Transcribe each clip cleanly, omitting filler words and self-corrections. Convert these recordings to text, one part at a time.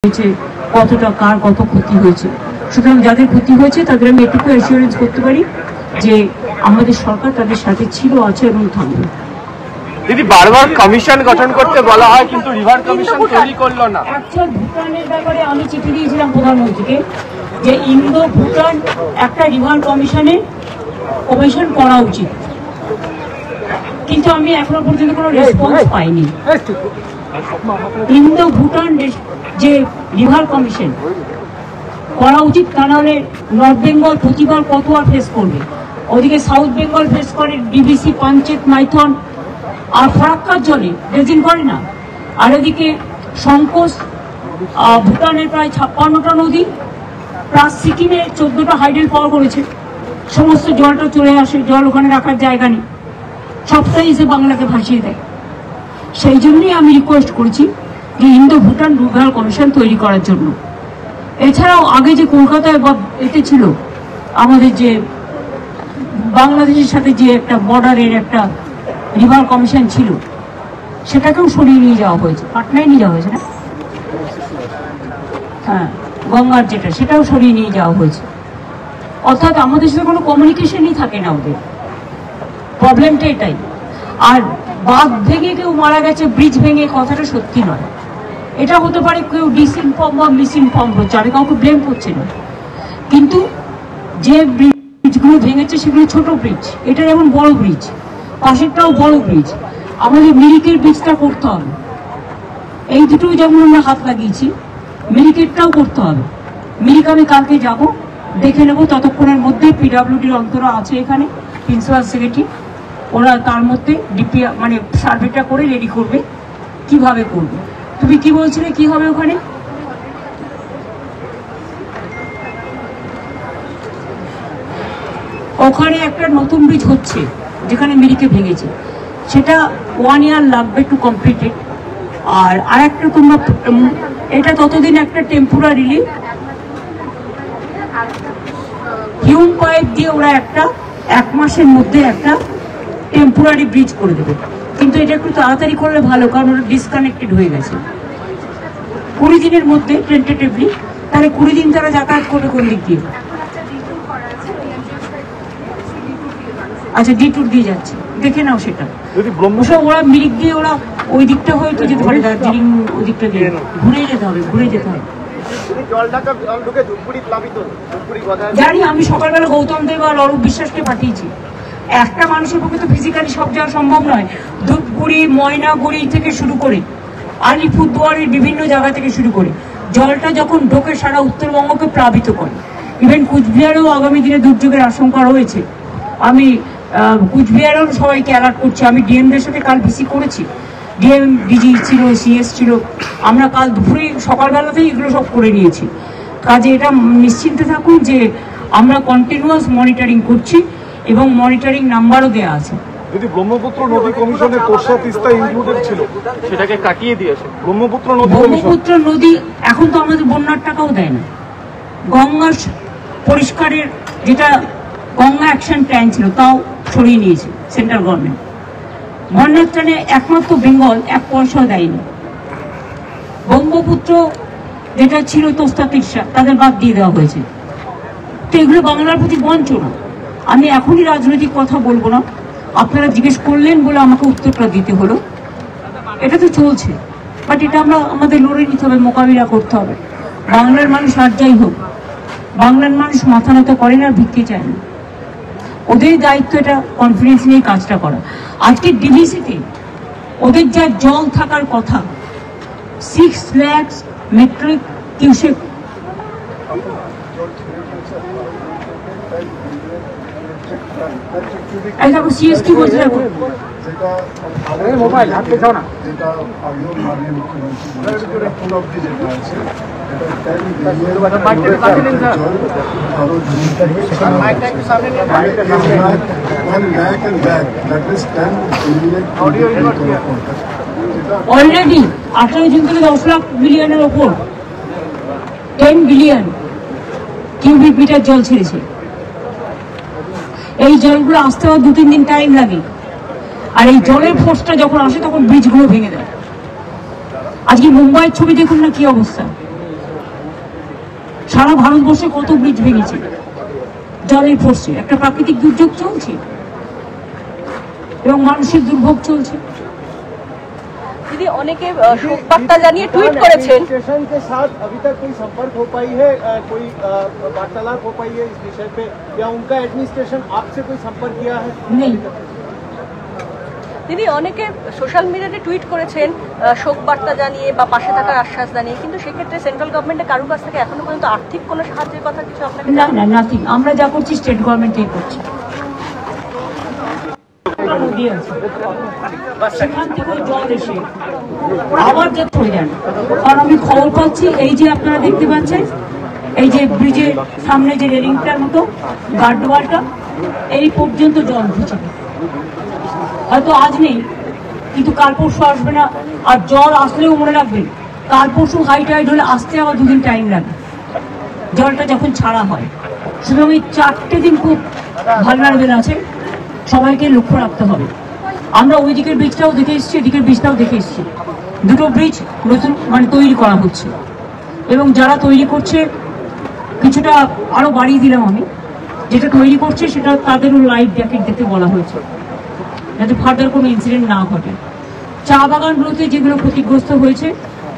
হয়েছে, কতটা কার কত ক্ষতি হয়েছে। সুতরাং যাদের ক্ষতি হয়েছে তাদের আমি এটুকু অ্যাসিওরেন্স করতে পারি যে আমাদের সরকার তাদের সাথে ছিল, আছে এবং থাকবে। দিদি, বারবার কমিশন গঠন করতে বলা হয় কিন্তু রিভার কমিশন তৈরি করলো না। অ্যাকচুয়াল ভুটানের ব্যাপারে আমি চিঠি দিয়েছিলাম প্রধানমন্ত্রীকে যে ইন্দো ভুটান একটা রিভার কমিশন করা উচিত, কিন্তু আমি এখনো পর্যন্ত কোনো রেসপন্স পাইনি। ইন্দো ভুটান যে রিভার কমিশন করা উচিত, তা নাহলে নর্থ বেঙ্গল প্রতিবার কত আর ফেস করবে, ওদিকে সাউথ বেঙ্গল ফেস করে ডিবিসি, পাঞ্চেত, মাইথন আর ফরাক্কার জলে ড্রেজিং করে না, আর এদিকে সংকোচ ভুটানের প্রায় 56টা নদী প্লাস সিকিমের 14টা হাইডেল পাওয়ার করেছে, সমস্ত জলটা চলে আসে, জল ওখানে রাখার জায়গা নেই, সবটাই এসে বাংলাকে ভাসিয়ে দেয়। সেই জন্যই আমি রিকোয়েস্ট করেছি যে ইন্দো ভুটান রিভার কমিশন তৈরি করার জন্য। এছাড়াও আগে যে কলকাতায় বা এতে ছিল আমাদের যে বাংলাদেশের সাথে যে একটা বর্ডারের একটা রিভার কমিশন ছিল, সেটাকেও সরিয়ে নিয়ে যাওয়া হয়েছে, পাটনায় নিয়ে যাওয়া হয়েছে না, হ্যাঁ গঙ্গার যেটা, সেটাও সরিয়ে নিয়ে যাওয়া হয়েছে। অর্থাৎ আমাদের সাথে কোনো কমিউনিকেশনই থাকে না ওদের, প্রবলেমটা এটাই। আর বাঁধ ভেঙে কেউ মারা গেছে, ব্রিজ ভেঙে, কথাটা সত্যি নয়। এটা হতে পারে কেউ ডিসইনফর্ম বা মিসইনফর্ম হচ্ছে, আমি কাউকে ব্লেম করছি না, কিন্তু যে ব্রিজগুলো ভেঙেছে সেগুলো ছোট ব্রিজ, এটা যেমন বড় ব্রিজ, পাশেরটাও বড় ব্রিজ, আমাদের মিরিকের ব্রিজটা করতে হবে। এই দুটো যেমন আমরা হাত লাগিয়েছি, মিরিকেরটাও করতে হবে। মিরিক আমি কালকে যাব, দেখে নেবো, ততক্ষণের মধ্যে পিডব্লিউডির অন্তরা আছে এখানে, প্রিন্সিপাল সেক্রেটারি, ওরা তার মধ্যে ডিপি মানে সার্ভেটা করে রেডি করবে কিভাবে করবে। তুমি কি বলছিলে কি হবে ওখানে? ওখানে একটা নতুন ব্রিজ হচ্ছে যেখানে মিরিকে ভেঙেছে, সেটা 1 year লাগবে টু কমপ্লিটেড। আর একটা তোমরা এটা ততদিন একটা টেম্পোরারিলি হিউম পাইপ দিয়ে ওরা একটা 1 মাসের মধ্যে একটা টেম্পোরারি ব্রিজ করে দেবে, কিন্তু এটা একটু তাড়াতাড়ি করলে ভালো, কারণ ওটা ডিসকানেক্টেড হয়ে গেছে 20 দিনের মধ্যে টেন্টেটিভলি। তাহলে 20 দিন তারা যাতায়াত করবে কোন দিক দিয়ে? আচ্ছা, ডিটুর দিয়ে যাচ্ছে, দেখে নাও সেটা। ওরা মিরিক দিয়ে ওরা ওই দিকটা হয়তো যেতে পারে, দার্জিলিং ওই দিকটা দিয়ে ঘুরে যেতে হবে, ঘুরে যেতে হবে। জানি, আমি সকালবেলা গৌতম দেব আর অরূপ বিশ্বাসকে পাঠিয়েছি। একটা মানুষের পক্ষে তো ফিজিক্যালি সব যাওয়া সম্ভব নয়। ধূপগুড়ি, ময়নাগুড়ি থেকে শুরু করে আলিপুরদুয়ারের বিভিন্ন জায়গা থেকে শুরু করে জলটা যখন ঢোকে সারা উত্তরবঙ্গকে প্লাবিত করে। ইভেন কুচবিহারেও আগামী দিনে দুর্যোগের আশঙ্কা রয়েছে। আমি কুচবিহারেও সবাইকে অ্যালার্ট করছি। আমি ডিএমদের সাথে কাল ভিসি করেছি, ডিএম ডিজি ছিল, সিএস ছিল, আমরা কাল দুপুরে সকালবেলাতেই এগুলো সব করে নিয়েছি। কাজে এটা নিশ্চিন্তে থাকুন যে আমরা কন্টিনিউয়াস মনিটরিং করছি এবং মনিটরিং নাম্বারও দেওয়া আছে। যদি ব্রহ্মপুত্র নদী কমিশনের তোরসা তিস্তা ইনক্লুডেড ছিল, সেটাকে কাটিয়ে দিয়েছে। ব্রহ্মপুত্র নদী এখন তো আমাদের বন্যার টাকাও দেয় না। গঙ্গা পরিষ্কারের যেটা গঙ্গা অ্যাকশন প্ল্যান ছিল, তাও সরিয়ে নিয়েছে সেন্ট্রাল গভর্নমেন্ট। বন্যার ত্রাণে একমাত্র বেঙ্গল 1 পয়সাও দেয়নি। ব্রহ্মপুত্র যেটা ছিল তোস্তা তিস্তা, তাদের বাদ দিয়ে দেওয়া হয়েছে। তো এগুলো বাংলার প্রতি বঞ্চনা। আমি এখনই রাজনৈতিক কথা বলবো না, আপনারা জিজ্ঞেস করলেন বলে আমাকে উত্তরটা দিতে হলো। এটা তো চলছে, বাট এটা আমাদের লড়ে নিতে হবে, মোকাবিলা করতে হবে। বাংলার মানুষ আর যাই হোক, বাংলার মানুষ মাথা নত করে না, ভিক্ষে চায় না। ওদের দায়িত্ব এটা কনফিডেন্স নিয়ে কাজটা করা। আজকে ডিভিসিতে ওদের যা জল থাকার কথা, 6 লাখ মেট্রিক কিউসেক, সিএস কি বলছে এখন? মোবাইল হাতে দাও না, যেটা আগেও মাননীয় মুখ্যমন্ত্রী অলরেডি 18 জুন থেকে 10 লাখ বিলিয়নের ওপর 10 বিলিয়ন কিউবিক মিটার জল ছেড়েছে। এই জলগুলো আসতে 2-3 দিন টাইম লাগে, আর এই জলের ফোর্সটা যখন আসে তখন ব্রিজগুলো ভেঙে দেয়। আজকে মুম্বাইয়ের ছবি দেখুন না কি অবস্থা, সারা ভারতবর্ষে কত ব্রিজ ভেঙেছে জলের ফোর্সে। একটা প্রাকৃতিক দুর্যোগ চলছে এবং মানুষের দুর্ভোগ চলছে। दीदी অনেকে শোক বার্তা জানিয়ে টুইট করেছেন। स्टेशन के साथ अभी तक कोई संपर्क हो पाई है, कोई वार्तालाप हो पाई है इस विषय पे, या उनका एडमिनिस्ट्रेशन आपसे कोई संपर्क किया है? नहीं। দিদি অনেকে সোশ্যাল মিডিয়াতে টুইট করেছেন শোক বার্তা জানিয়ে বা পাশে থাকার আশ্বাস জানিয়ে, কিন্তু সেক্ষেত্রে সেন্ট্রাল গভর্নমেন্টের কারোর কাছ থেকে এখনো পর্যন্ত আর্থিক কোনো সাহায্যের কথা কিছু আপনাকে? না না, নাথিং। আমরা যা করছি স্টেট গভর্নমেন্টই করছি। সেখান থেকে জল এসে আবার যে চলে যান, কারণ আমি খবর পাচ্ছি এই যে আপনারা দেখতে পাচ্ছেন এই যে ব্রিজের সামনে যে রেলিংটার মতো গার্ডওয়ালটা, এই পর্যন্ত জল ঢুকছে। হয়তো আজ নেই, কিন্তু কাল পরশু আসবে না। আর জল আসলেও মনে রাখবেন, কাল পরশু হাই টাইড হলে আসতে আবার 2 দিন টাইম লাগে জলটা যখন ছাড়া হয়। সুতরাং এই 4টে দিন খুব ভালনারেবল আছে, সবাইকে লক্ষ্য রাখতে হবে। আমরা ওই দিকের ব্রিজটাও দেখে এসেছি, এদিকের ব্রিজটাও দেখে এসেছি। দুটো ব্রিজ নতুন তৈরি করা হচ্ছে, এবং যারা তৈরি করছে কিছুটা আরো বাড়িয়ে দিলাম আমি। যেটা তৈরি করছে সেটা তাদেরও লাইফ জ্যাকেট দিতে বলা হয়েছে, যাতে ফার্দার কোনো ইনসিডেন্ট না ঘটে। চা বাগানগুলোতে যেগুলো ক্ষতিগ্রস্ত হয়েছে,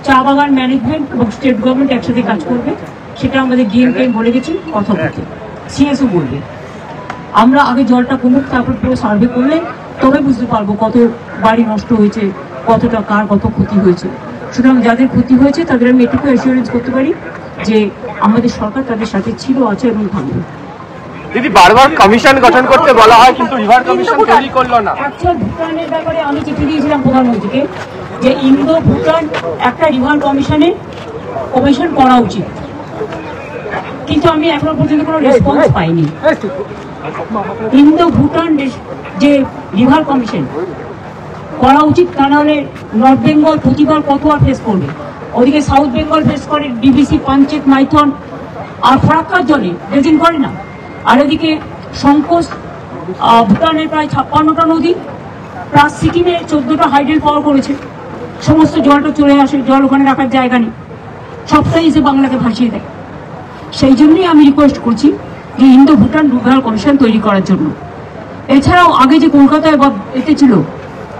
চা বাগান ম্যানেজমেন্ট এবং স্টেট গভর্নমেন্ট একসাথে কাজ করবে, সেটা আমাদের ডিএমকে বলে গেছি কথা বলতে, সিএসও বলবে। আমরা আগে জলটা কমুক, তারপর পুরো সার্ভে করলে তবে বুঝতে পারবো কত বাড়ি নষ্ট হয়েছে, কতটা কার কত ক্ষতি হয়েছে। সুতরাং যাদের ক্ষতি হয়েছে তাদের আমি এটুকু অ্যাসিওরেন্স করতে পারি যে আমাদের সরকার তাদের সাথে ছিল, আছে এবং থাকবে। দিদি বারবার কমিশন গঠন করতে বলা হয়, কিন্তু রিভার কমিশন তৈরি করলো না। অ্যাকচুয়াল ভুটানের ব্যাপারে আমি চিঠি দিয়েছিলাম প্রধানমন্ত্রীকে যে ইন্দো ভুটান একটা রিভার কমিশন করা উচিত, কিন্তু আমি এখনো পর্যন্ত কোনো রেসপন্স পাইনি। ইন্দো ভুটান যে রিভার কমিশন করা উচিত, তা নাহলে নর্থ বেঙ্গল প্রতিবার কত আর ফেস করবে। ওদিকে সাউথ বেঙ্গল ফেস করে ডিবিসি, পাঞ্চেত, মাইথন আর ফরাক্কার জলে ড্রেজিং করে না। আর এদিকে সংকোচ ভুটানের প্রায় 56টা নদী, প্লাস সিকিমে 14টা হাইড্রেল পাওয়ার করেছে। সমস্ত জলটা চলে আসে, জল ওখানে রাখার জায়গা নেই, সবটাই এসে বাংলাকে ভাসিয়ে দেয়। সেই জন্যই আমি রিকোয়েস্ট করছি যে ইন্দো ভুটান রিভার কমিশন তৈরি করার জন্য। এছাড়াও আগে যে কলকাতায় বা এতে ছিল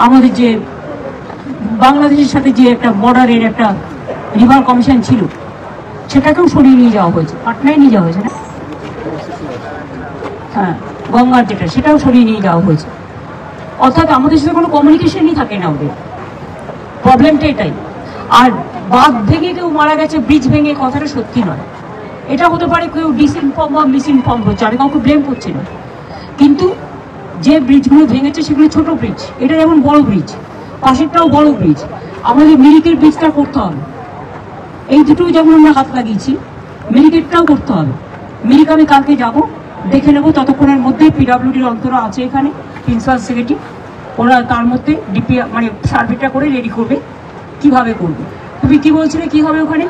আমাদের যে বাংলাদেশের সাথে যে একটা বর্ডারের একটা রিভার কমিশন ছিল, সেটাকেও সরিয়ে নিয়ে যাওয়া হয়েছে, পাটনায় নিয়ে যাওয়া হয়েছে না, হ্যাঁ গঙ্গার যেটা, সেটাও সরিয়ে নিয়ে যাওয়া হয়েছে। অর্থাৎ আমাদের সাথে কোনো কমিউনিকেশনই থাকে না ওদের, প্রবলেমটা এটাই। আর বাঁধ ভেঙে কেউ মারা গেছে, ব্রিজ ভেঙে, কথাটা সত্যি নয়। এটা হতে পারে কেউ ডিসইনফর্ম বা মিসইনফর্ম হচ্ছে, আমি কাউকে ব্লেম করছি না, কিন্তু যে ব্রিজগুলো ভেঙেছে সেগুলো ছোট ব্রিজ, এটা যেমন বড় ব্রিজ, পাশেরটাও বড় ব্রিজ। আমাদের মিরিকের ব্রিজটা করতে হবে, এই দুটো যেমন আমরা হাত লাগিয়েছি, মিরিকেরটাও করতে হবে। মিরিক আমি কালকে যাব, দেখে নেবো। ততক্ষণের মধ্যে পিডাব্লিউডির অন্তরা আছে এখানে, প্রিন্সিপাল সেক্রেটারি, ওরা তার মধ্যে ডিপি সার্ভেটা করে রেডি করবে কিভাবে করবে। তুমি কি বলছিলে কি হবে ওখানে?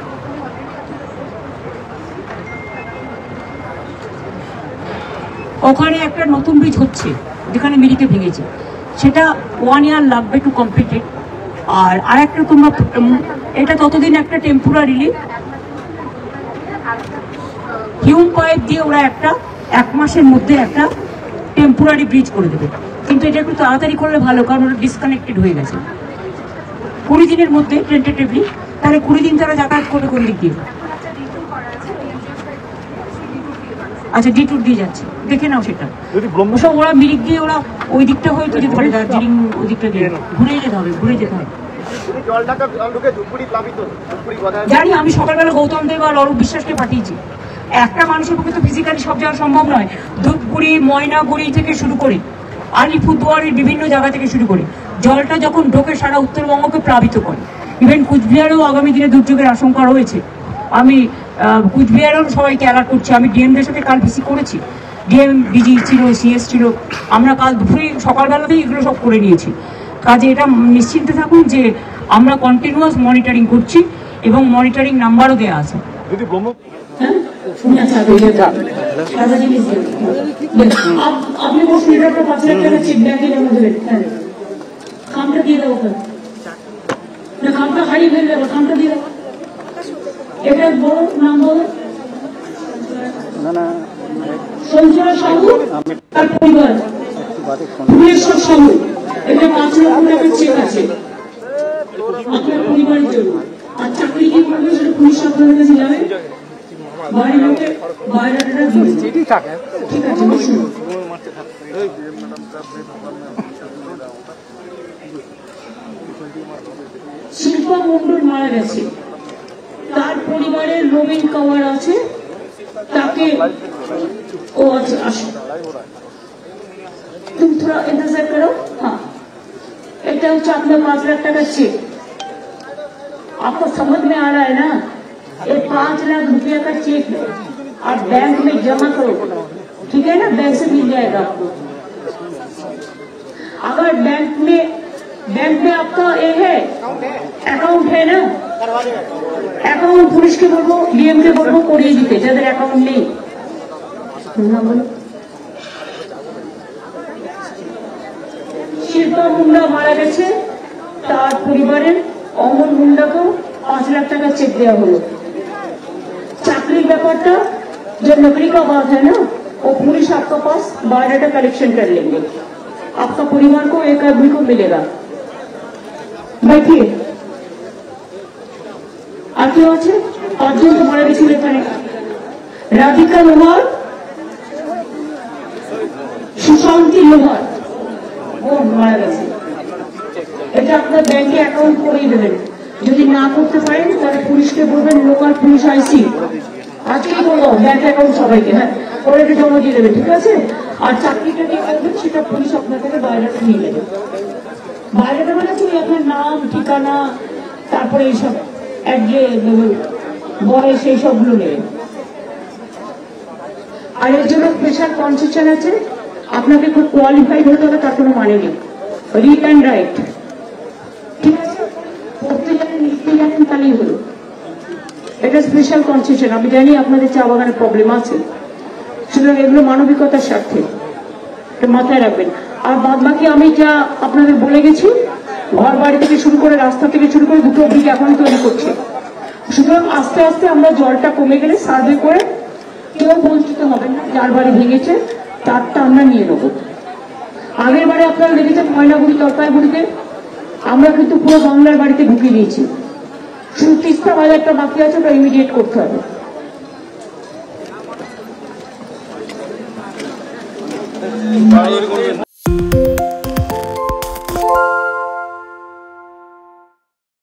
ওখানে একটা নতুন ব্রিজ হচ্ছে যেখানে মিরিকে ভেঙেছে, সেটা 1 ইয়ার লাগবে টু কমপ্লিটেড। আর আরেকটা তোমরা এটা ততদিন একটা টেম্পোরারিলি হিউম পাইপ দিয়ে ওরা একটা 1 মাসের মধ্যে একটা টেম্পোরারি ব্রিজ করে দেবে। কিন্তু এটা একটু তাড়াতাড়ি করলে ভালো, কারণ ওরা ডিসকানেক্টেড হয়ে গেছে 20 দিনের মধ্যে টেন্টেটিভলি। তাহলে 20 দিন তারা যাতায়াত করবে কোন দিক দিয়ে? আচ্ছা, ডিটুর দিয়ে যাচ্ছে, দেখে নাও সেটা। সব ওরা মিরিক দিয়ে ওরা ওই দিকটা হয়তো যেতে পারে, দার্জিলিং ওই দিকটা দিয়ে ঘুরে যেতে হবে, ঘুরে যেতে হবে। জানি, আমি সকালবেলা গৌতম দেব আর অরূপ বিশ্বাসকে পাঠিয়েছি। একটা মানুষের পক্ষে তো ফিজিক্যালি সব যাওয়া সম্ভব নয়। ধূপগুড়ি, ময়নাগুড়ি থেকে শুরু করে আলিপুরদুয়ারের বিভিন্ন জায়গা থেকে শুরু করে জলটা যখন ঢোকে সারা উত্তরবঙ্গকে প্লাবিত করে। ইভেন কুচবিহারেও আগামী দিনে দুর্যোগের আশঙ্কা রয়েছে। আমি কুচবিহারেও সবাইকে অ্যালার্ট করছি। আমি ডিএমদের সাথে কাল ভিসি করেছি, ডিএম, ডিজি ছিল, সিএস ছিল। আমরা কাল দুপুরে সকালবেলাতেই এগুলো সব করে নিয়েছি। কাজে এটা নিশ্চিন্তে থাকুন যে আমরা কন্টিনিউয়াস মনিটরিং করছি এবং মনিটরিং নাম্বারও দেওয়া আছে। আপনি বসুন, এটা একটা 5 লাখ টাকা চেক ব্যাংকে জমা দেবেন। খামটা দিয়ে দেবো, খামটা হারিয়ে ফেলবে, খামটা দিয়ে দেবো। এটা বড় নাম বলো, সঞ্জনা সাহু তার পরিবার, ভুবনেশ্বর সাহু, এটা 5 লক্ষ টাকার চেক আছে আপনার পরিবারের জন্য। আর চাকরি কি করবে সেটা পুলিশ আপনাদের কাছে যাবে, বায়োডাটাটা দিবে, ঠিক আছে? বসুন। শিল্পা মন্ডল মারা গেছে, তার পরিবারের রবিন কাওয়ার আছে, তাকে ও আছে আসো तुम थोड़ा इंतजार करो। हाँ, এটা হচ্ছে আপনার 5 লাখ টাকার চেক। आपको समझ में आ रहा है ना? ये 5 लाख रुपया का चेक है, आप बैंक में जमा करो, ठीक है ना? बैंक से मिल जाएगा आपको। अगर बैंक में आपका ये है अकाउंट है ना, अकाउंट पुलिस के बोलो, डीएम के बोलो करिए दिते যাদের अकाउंट নেই। শিল্পা মুন্ডা মারা গেছে, তার পরিবারের অমর মুন্ডাকেও 5 लाख টাকা চেক দেওয়া হলো। চাকরির ব্যাপারটা जो नौकरी का बात है ना, वो पुलिस आपका पास बायोडाटा कलेक्शन कर लेंगे, आपका परिवार को एक आदमी को मिलेगा। बैठिए। আর কেউ আছে? 5 জন তো মারা গেছিল এখানে। রাধিকা লোহার, সুশান্তি লোহার, ও মারা গেছে। এটা আপনার ব্যাংকে অ্যাকাউন্ট করিয়ে দেবেন। যদি না করতে পারেন তাহলে পুলিশকে বলবেন, লোকাল পুলিশ আইসি আজকেই বলবো ব্যাংক অ্যাকাউন্ট সবাইকে, হ্যাঁ, ওরা একটু জমা দিয়ে দেবেন, ঠিক আছে? আর চাকরিটা দিয়ে করবেন, সেটা পুলিশ আপনার থেকে বাইরেটা নিয়ে নেবে। বাইরেটা মানে কি আপনার নাম, ঠিকানা, তারপরে এইসব বয়স, সেই সবগুলো নেবে। আর এর জন্য স্পেশাল কনসেশন আছে, আপনাকে খুব কোয়ালিফাইড হতে হবে তার কোনো মানে নেই। রিড অ্যান্ড রাইট, ঠিক আছে? পড়তে জানেন, লিখতে জানেন, তাহলেই হলো। এটা স্পেশাল কনসেশন। আমি জানি আপনাদের চা বাগানের প্রবলেম আছে, সুতরাং এগুলো মানবিকতার স্বার্থে, এটা মাথায় রাখবেন। আর বাদ বাকি আমি যা আপনাদের বলে গেছি, ঘর বাড়ি থেকে শুরু করে, রাস্তা থেকে শুরু করে, দুটো অবধি এখন তৈরি করছে। সুতরাং আস্তে আস্তে আমরা জলটা কমে গেলে সার্ভে করে, কেউ বঞ্চিত হবেন না, যার বাড়ি ভেঙেছে তারটা আমরা নিয়ে নেবো। আগের বারে আপনারা দেখেছেন ময়নাগুড়ি, জলপাইগুড়িতে আমরা কিন্তু পুরো বাংলার বাড়িতে ঢুকিয়ে দিয়েছি। শুধু তিস্তা বাজারটা বাকি আছে, ওটা ইমিডিয়েট করতে হবে।